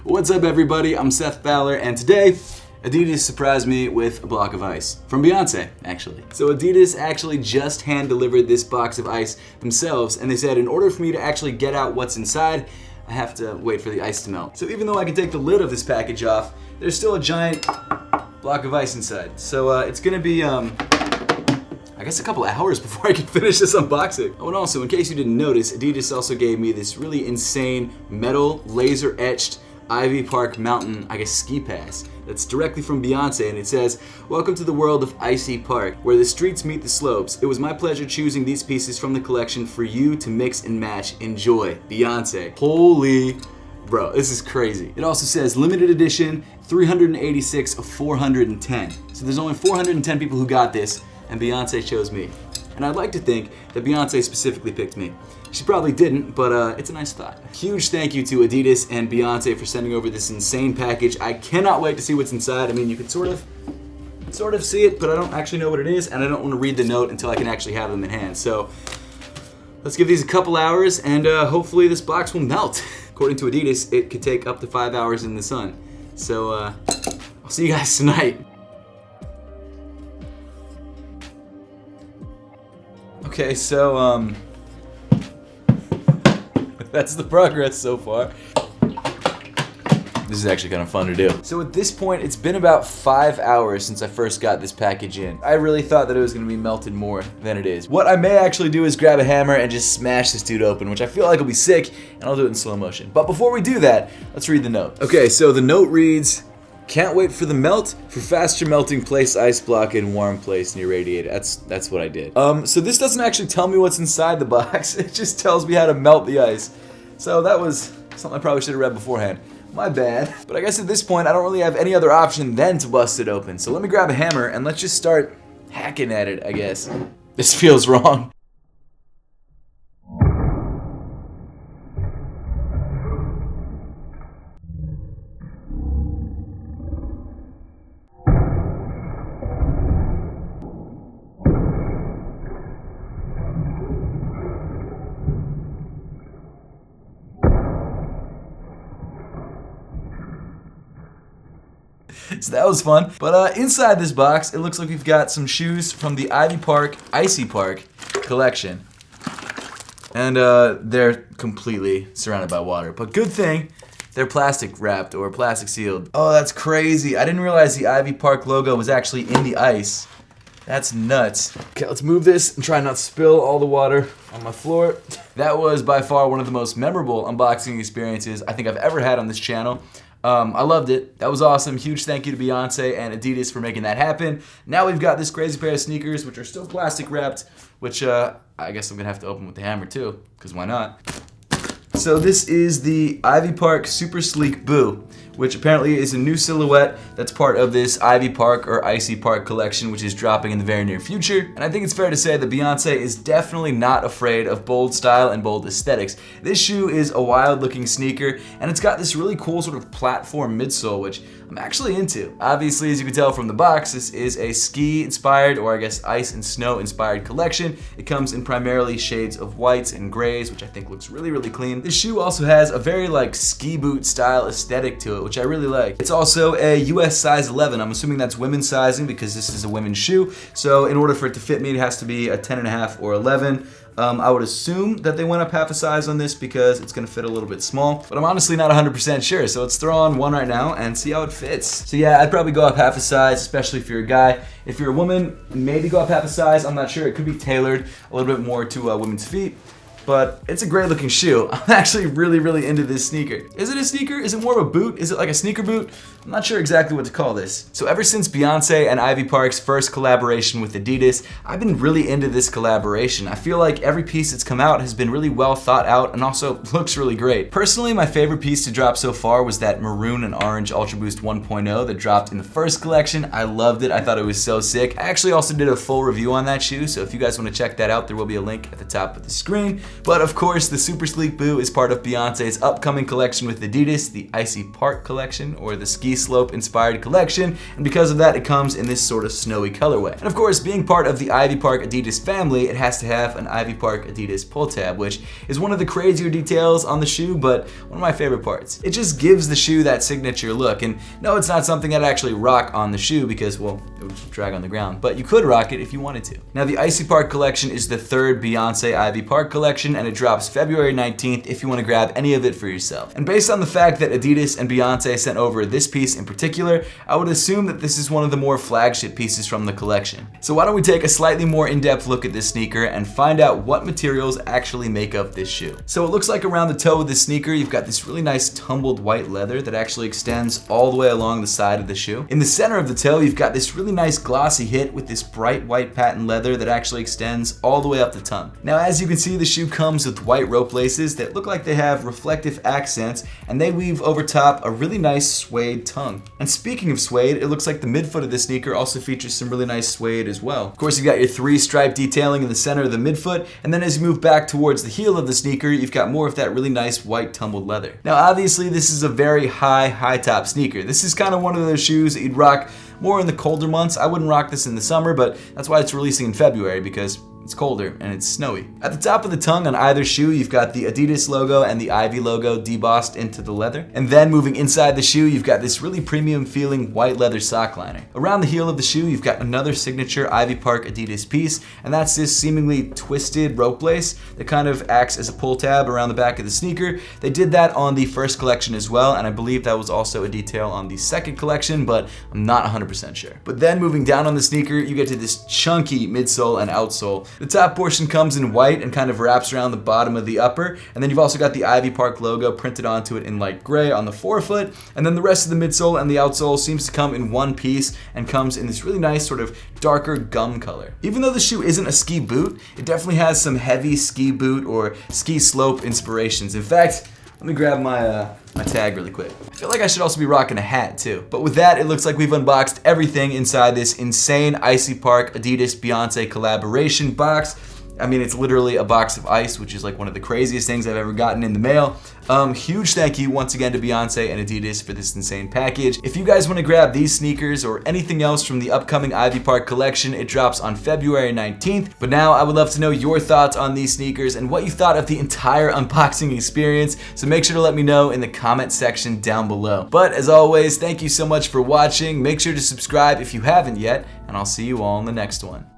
What's up, everybody? I'm Seth Fowler, and today Adidas surprised me with a block of ice. From Beyonce, actually. So Adidas actually just hand-delivered this box of ice themselves, and they said in order for me to actually get out what's inside, I have to wait for the ice to melt. So even though I can take the lid of this package off, there's still a giant block of ice inside. So it's gonna be, I guess a couple hours before I can finish this unboxing. Oh, and also, in case you didn't notice, Adidas also gave me this really insane metal laser-etched Ivy Park Mountain, I guess, ski pass that's directly from Beyonce, and it says, "Welcome to the world of Icy Park, where the streets meet the slopes. It was my pleasure choosing these pieces from the collection for you to mix and match. Enjoy, Beyonce." Holy, bro, this is crazy. It also says limited edition, 386 of 410. So there's only 410 people who got this, and Beyonce chose me. And I'd like to think that Beyonce specifically picked me. She probably didn't, but it's a nice thought. Huge thank you to Adidas and Beyonce for sending over this insane package. I cannot wait to see what's inside. I mean, you can sort of see it, but I don't actually know what it is, and I don't want to read the note until I can actually have them in hand. So let's give these a couple hours, and hopefully this box will melt. According to Adidas, it could take up to 5 hours in the sun. So I'll see you guys tonight. Okay, so that's the progress so far. This is actually kind of fun to do. So at this point, it's been about 5 hours since I first got this package in. I really thought that it was gonna be melted more than it is. What I may actually do is grab a hammer and just smash this dude open, which I feel like will be sick, and I'll do it in slow motion. But before we do that, let's read the note. Okay, so the note reads, "Can't wait for the melt. For faster melting, place ice block in warm place near radiator." That's what I did. So this doesn't actually tell me what's inside the box. It just tells me how to melt the ice. So that was something I probably should have read beforehand. My bad. But I guess at this point, I don't really have any other option than to bust it open. So let me grab a hammer and let's just start hacking at it, I guess. This feels wrong. So that was fun. But inside this box, it looks like we've got some shoes from the Ivy Park, Icy Park collection. And they're completely surrounded by water. But good thing, they're plastic wrapped or plastic sealed. Oh, that's crazy. I didn't realize the Ivy Park logo was actually in the ice. That's nuts. Okay, let's move this and try not to spill all the water on my floor. That was by far one of the most memorable unboxing experiences I think I've ever had on this channel. I loved it. That was awesome. Huge thank you to Beyonce and Adidas for making that happen. Now we've got this crazy pair of sneakers, which are still plastic wrapped, which I guess I'm gonna have to open with the hammer too, because why not? So this is the Ivy Park Super Sleek Boo, which apparently is a new silhouette that's part of this Ivy Park or Icy Park collection, which is dropping in the very near future. And I think it's fair to say that Beyonce is definitely not afraid of bold style and bold aesthetics. This shoe is a wild looking sneaker, and it's got this really cool sort of platform midsole, which I'm actually into. Obviously, as you can tell from the box, this is a ski inspired, or I guess ice and snow inspired collection. It comes in primarily shades of whites and grays, which I think looks really, really clean. This shoe also has a very like ski boot style aesthetic to it, which I really like. It's also a US size 11. I'm assuming that's women's sizing because this is a women's shoe. So in order for it to fit me, it has to be a 10.5 or 11. I would assume that they went up half a size on this because it's gonna fit a little bit small, but I'm honestly not 100% sure. So let's throw on one right now and see how it fits. So yeah, I'd probably go up half a size, especially if you're a guy. If you're a woman, maybe go up half a size. I'm not sure. It could be tailored a little bit more to women's feet. But it's a great looking shoe. I'm actually really, really into this sneaker. Is it a sneaker? Is it more of a boot? Is it like a sneaker boot? I'm not sure exactly what to call this. So ever since Beyonce and Ivy Park's first collaboration with Adidas, I've been really into this collaboration. I feel like every piece that's come out has been really well thought out and also looks really great. Personally, my favorite piece to drop so far was that maroon and orange Ultra Boost 1.0 that dropped in the first collection. I loved it. I thought it was so sick. I actually also did a full review on that shoe, so if you guys want to check that out, there will be a link at the top of the screen. But of course, the super sleek boot is part of Beyonce's upcoming collection with Adidas, the Icy Park collection, or the ski slope inspired collection, and because of that, it comes in this sort of snowy colorway. And of course, being part of the Ivy Park Adidas family, it has to have an Ivy Park Adidas pull tab, which is one of the crazier details on the shoe, but one of my favorite parts. It just gives the shoe that signature look, and no, it's not something I'd actually rock on the shoe because, well, it would drag on the ground, but you could rock it if you wanted to. Now, the Icy Park collection is the third Beyonce Ivy Park collection, and it drops February 19th if you want to grab any of it for yourself. And based on the fact that Adidas and Beyonce sent over this piece in particular, I would assume that this is one of the more flagship pieces from the collection. So why don't we take a slightly more in-depth look at this sneaker and find out what materials actually make up this shoe. So it looks like around the toe of the sneaker, you've got this really nice tumbled white leather that actually extends all the way along the side of the shoe. In the center of the toe, you've got this really nice glossy hit with this bright white patent leather that actually extends all the way up the tongue. Now, as you can see, the shoe comes with white rope laces that look like they have reflective accents, and they weave over top a really nice suede tongue. And speaking of suede, it looks like the midfoot of the sneaker also features some really nice suede as well. Of course, you've got your 3-stripe detailing in the center of the midfoot, and then as you move back towards the heel of the sneaker, you've got more of that really nice white tumbled leather. Now, obviously, this is a very high top sneaker. This is kind of one of those shoes that you'd rock more in the colder months. I wouldn't rock this in the summer, but that's why it's releasing in February, because it's colder and it's snowy. At the top of the tongue on either shoe, you've got the Adidas logo and the Ivy logo debossed into the leather. And then moving inside the shoe, you've got this really premium feeling white leather sock liner. Around the heel of the shoe, you've got another signature Ivy Park Adidas piece, and that's this seemingly twisted rope lace that kind of acts as a pull tab around the back of the sneaker. They did that on the first collection as well, and I believe that was also a detail on the second collection, but I'm not 100% sure. But then moving down on the sneaker, you get to this chunky midsole and outsole. The top portion comes in white and kind of wraps around the bottom of the upper, and then you've also got the Ivy Park logo printed onto it in light gray on the forefoot, and then the rest of the midsole and the outsole seems to come in one piece and comes in this really nice sort of darker gum color. Even though the shoe isn't a ski boot, it definitely has some heavy ski boot or ski slope inspirations. In fact, let me grab my tag really quick. I feel like I should also be rocking a hat too. But with that, it looks like we've unboxed everything inside this insane Icy Park Adidas Beyonce collaboration box. I mean, it's literally a box of ice, which is like one of the craziest things I've ever gotten in the mail. Huge thank you once again to Beyonce and Adidas for this insane package. If you guys want to grab these sneakers or anything else from the upcoming Ivy Park collection, it drops on February 19th. But now I would love to know your thoughts on these sneakers and what you thought of the entire unboxing experience. So make sure to let me know in the comment section down below. But as always, thank you so much for watching. Make sure to subscribe if you haven't yet, and I'll see you all in the next one.